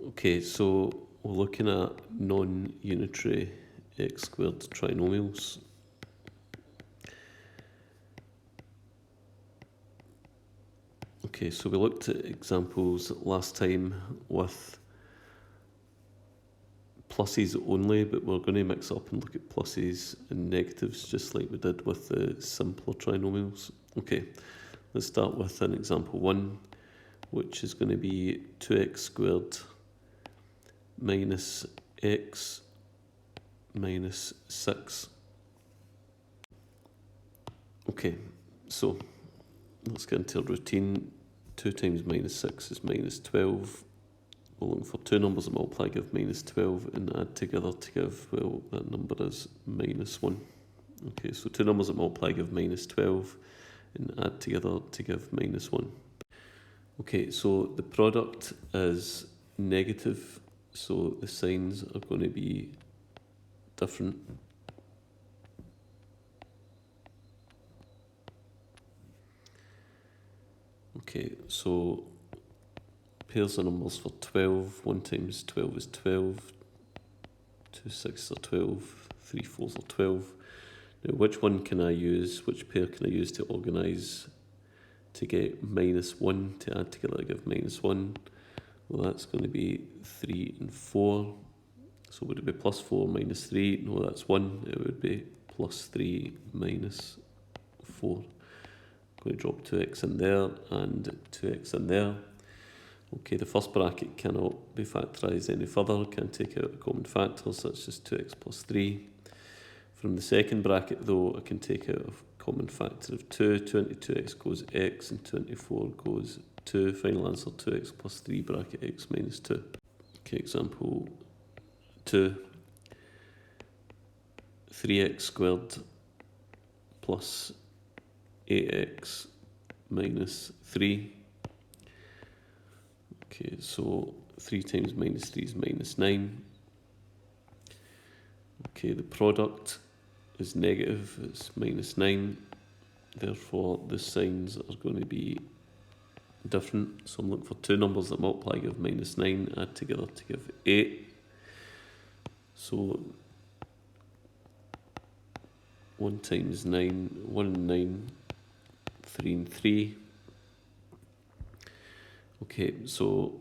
Okay, so we're looking at non-unitary x squared trinomials. Okay, so we looked at examples last time with pluses only, but we're going to mix up and look at pluses and negatives just like we did with the simpler trinomials. Okay, let's start with an example 1, which is going to be 2x squared minus x minus 6. Okay, so let's get into a routine. 2 times minus 6 is minus 12. We're looking for two numbers that multiply give minus 12 and add together to give, well, that number is minus 1. Okay, so two numbers that multiply give minus 12 and add together to give minus 1. Okay, so the product is negative, so the signs are going to be different. Okay, so pairs of numbers for 12. 1 times 12 is 12. 2 6s are 12. 3 4s are 12. Now, which one can I use? Which pair can I use to organise to get minus 1 to add together to give minus 1? Well, that's going to be 3 and 4. So would it be plus 4 minus 3? No, that's 1. It would be plus 3 minus 4. I'm going to drop 2x in there and 2x in there. Okay, the first bracket cannot be factorised any further. Can't take out a common factor, so that's just 2x plus 3. From the second bracket, though, I can take out a common factor of 2. 22x goes x and 24 goes 2. Final answer, 2x plus 3 bracket x minus 2. Okay, example 2. 3x squared plus 8x minus 3. Okay, so 3 times minus 3 is minus 9. Okay, the product is negative, it's minus 9. Therefore, the signs are going to be different. So I'm looking for two numbers that multiply give minus 9, add together to give 8. So 1 times 9, 1 and 9, 3 and 3. Okay, so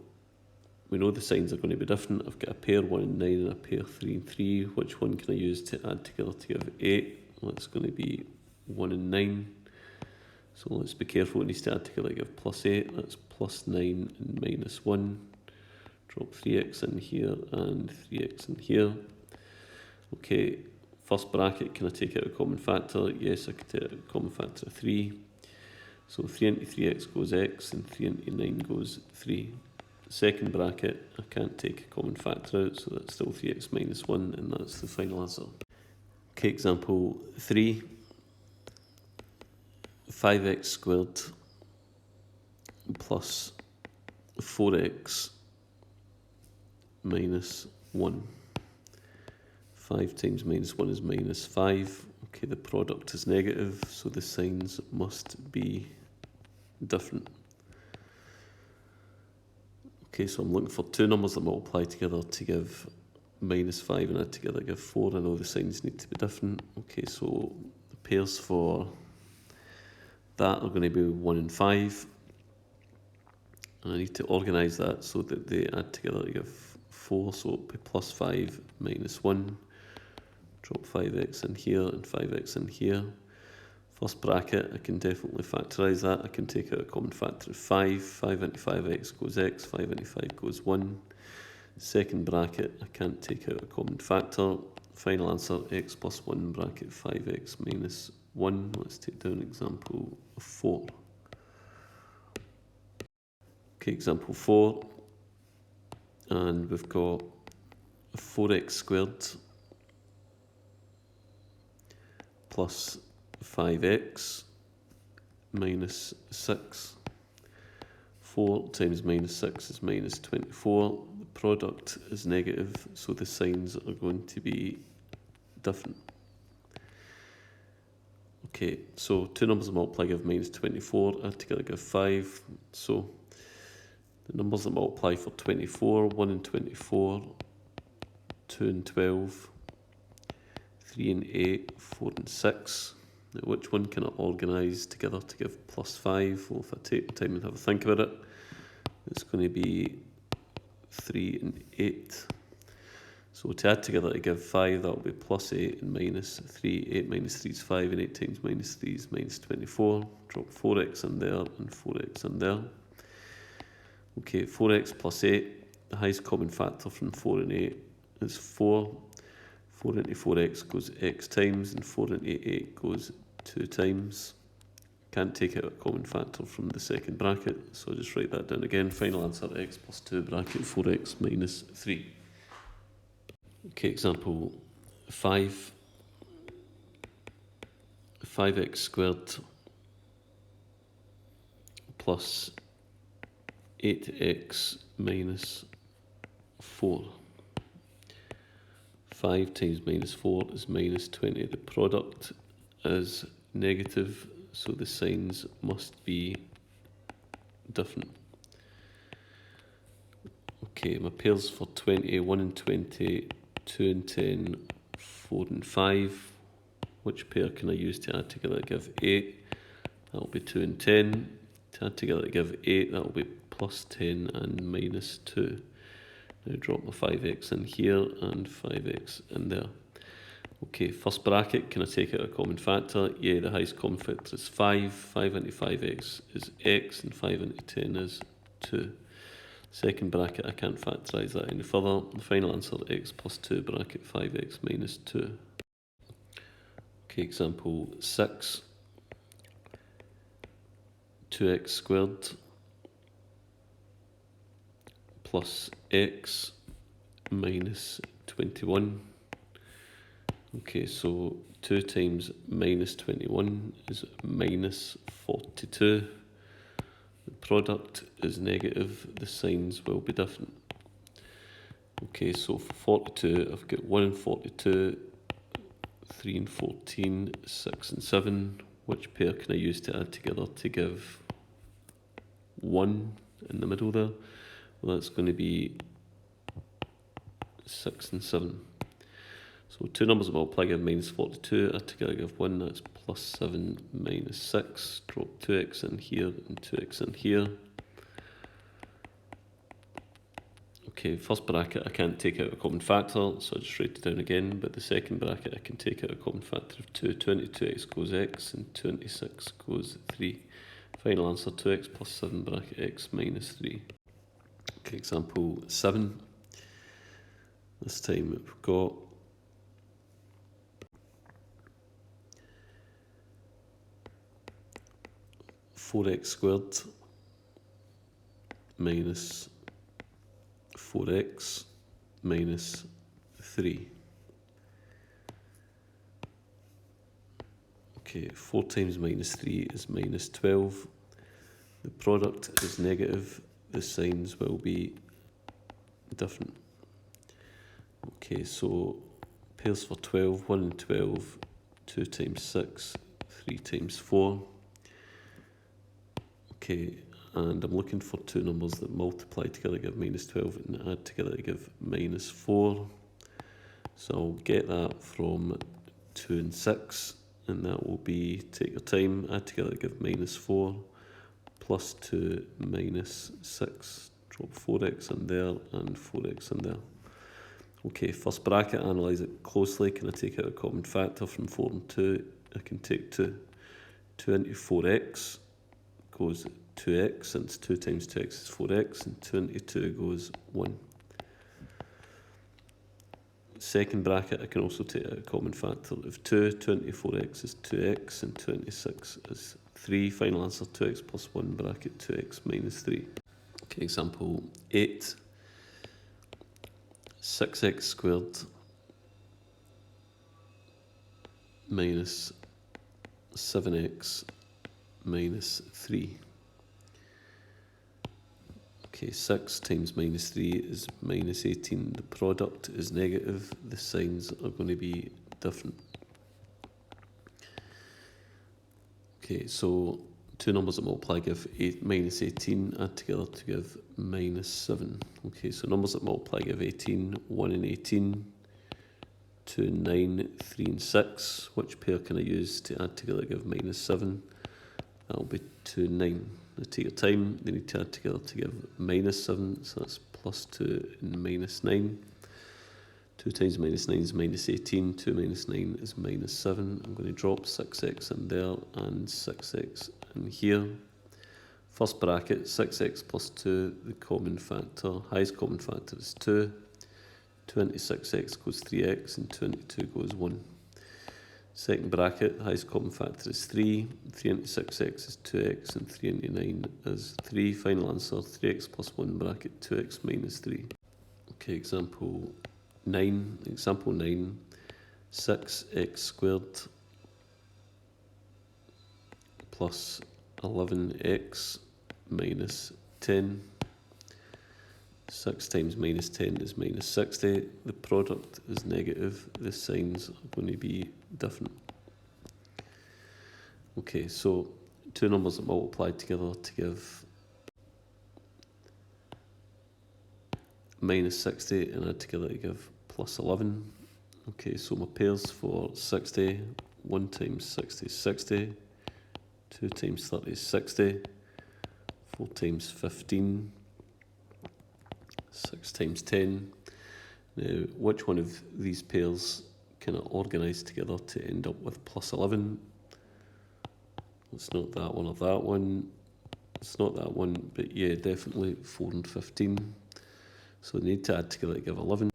we know the signs are going to be different. I've got a pair 1 and 9 and a pair 3 and 3. Which one can I use to add together to give 8? Well, it's going to be 1 and 9. So let's be careful, it needs to add together to give plus 8. That's plus 9 and minus 1. Drop 3x in here and 3x in here. Okay, first bracket, can I take out a common factor? Yes, I can take out a common factor of 3. So 3 into 3x goes x and 3 into 9 goes 3. Second bracket, I can't take a common factor out, so that's still 3x minus 1, and that's the final answer. Okay, example 3. 5x squared plus 4x minus 1. 5 times minus 1 is minus 5. Okay, the product is negative, so the signs must be different. Okay, so I'm looking for two numbers that multiply together to give minus 5 and add together to give 4. I know the signs need to be different. Okay, so the pairs for that are going to be 1 and 5. And I need to organise that so that they add together to give 4. So it'll be plus 5 minus 1. Drop 5x in here and 5x in here. First bracket, I can definitely factorise that. I can take out a common factor of 5. 5 into 5x goes x, 5 into 5 goes 1. Second bracket, I can't take out a common factor. Final answer, x plus 1 bracket 5x minus 1. Let's take down example 4. Okay, example 4. And we've got 4x squared plus 5x minus 6. 4 times minus 6 is minus 24. The product is negative, so the signs are going to be different. Okay, so two numbers multiply give minus 24, add together give 5. So The numbers that multiply for 24, 1 and 24, 2 and 12, 3 and 8, 4 and 6. Now, which one can I organise together to give plus 5? Well, if I take the time and have a think about it, it's going to be 3 and 8. So to add together to give 5, that will be plus 8 and minus 3. 8 minus 3 is 5, and 8 times minus 3 is minus 24. Drop 4x in there and 4x in there. Okay, 4x plus 8. The highest common factor from 4 and 8 is 4. 4 into 4x goes x times, and 4 into 8 goes 2 times. Can't take out a common factor from the second bracket, so I'll just write that down again. Final answer, x plus 2 bracket 4x minus 3. Okay, example 5. 5x squared plus 8x minus 4. 5 times minus 4 is minus 20. The product is negative, so the signs must be different. Okay, my pairs for 20, 1 and 20, 2 and 10, 4 and 5. Which pair can I use to add together to give 8? That will be 2 and 10. To add together to give 8, that will be plus 10 and minus 2. Now drop my 5x in here and 5x in there. Okay, first bracket, can I take out a common factor? Yeah, the highest common factor is 5. 5 into 5x is x, and 5 into 10 is 2. Second bracket, I can't factorise that any further. The final answer, x plus 2 bracket 5x minus 2. Okay, example 6. 2x squared plus x minus 21. Okay, so 2 times minus 21 is minus 42. The product is negative, the signs will be different. Okay, so for 42, I've got 1 and 42, 3 and 14, 6 and 7. Which pair can I use to add together to give 1 in the middle there? Well, that's going to be 6 and 7. So two numbers that multiply give minus 42, add together give 1, that's plus 7 minus 6. Drop 2x in here and 2x in here. Okay, first bracket I can't take out a common factor, so I just write it down again, but the second bracket I can take out a common factor of 2. 22x goes x, and 26 goes 3. Final answer, 2x plus 7 bracket x minus 3. Okay, example 7. This time we've got 4x squared minus 4x minus 3. Okay, 4 times minus 3 is minus 12. The product is negative, the signs will be different. Okay, so pairs for 12, 1 and 12, 2 times 6, 3 times 4. Okay, and I'm looking for two numbers that multiply together to give minus 12 and add together to give minus 4. So I'll get that from 2 and 6, and that will be, take your time, add together to give minus 4, plus 2 minus 6. Drop 4x in there and 4x in there. Okay, first bracket, analyse it closely. Can I take out a common factor from 4 and 2? I can take 2. 2 into 4x goes 2x, since 2 times 2x is 4x, and 2 into 2 goes 1. Second bracket, I can also take out a common factor of 2. 2 into 4x is 2x, and 2 into 6 is 3. Final answer, 2x plus 1 bracket 2x minus 3. Okay, example 8. 6x squared minus 7x minus 3. Okay, 6 times minus 3 is minus 18. The product is negative. The signs are going to be different. Okay, so two numbers that multiply give minus 18, add together to give minus 7. Okay, so numbers that multiply give 18, 1 and 18, 2 and 9, 3 and 6. Which pair can I use to add together to give minus 7? That'll be 2 and 9. Now take your time, they need to add together to give minus 7, so that's plus 2 and minus 9. 2 times minus 9 is minus 18, 2 minus 9 is minus 7. I'm going to drop 6x in there and 6x in here. First bracket, 6x plus 2, the common factor, highest common factor is 2. 26x goes 3x and 22 goes 1. Second bracket, the highest common factor is 3. 3 into 6x is 2x and 3 into 9 is 3. Final answer, 3x plus 1 bracket 2x minus 3. Okay, example 9. Example 9, 6x squared plus 11x minus 10. 6 times minus 10 is minus 60. The product is negative. The signs are going to be different. Okay, so two numbers that multiply together to give minus 60 and add together to give plus 11. Okay, so my pairs for 60, 1 times 60 is 60, 2 times 30 is 60, 4 times 15, 6 times 10. Now, which one of these pairs can I organise together to end up with plus 11? It's not that one or that one. It's not that one, but yeah, definitely 4 and 15. So we need to add together to give 11.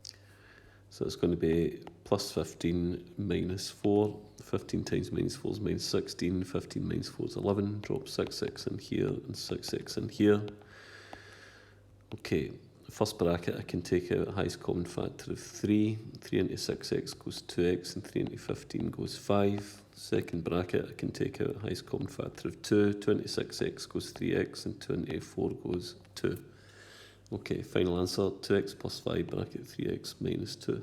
So it's going to be plus 15 minus 4. 15 times minus 4 is minus 16. 15 minus 4 is 11. Drop 6x in here and 6x in here. Okay. First bracket, I can take out a highest common factor of 3. 3 into 6x goes 2x and 3 into 15 goes 5. Second bracket, I can take out a highest common factor of 2. 2 into 6x goes 3x and 2 into 4 goes 2. Okay, final answer, 2x plus 5 bracket 3x minus 2.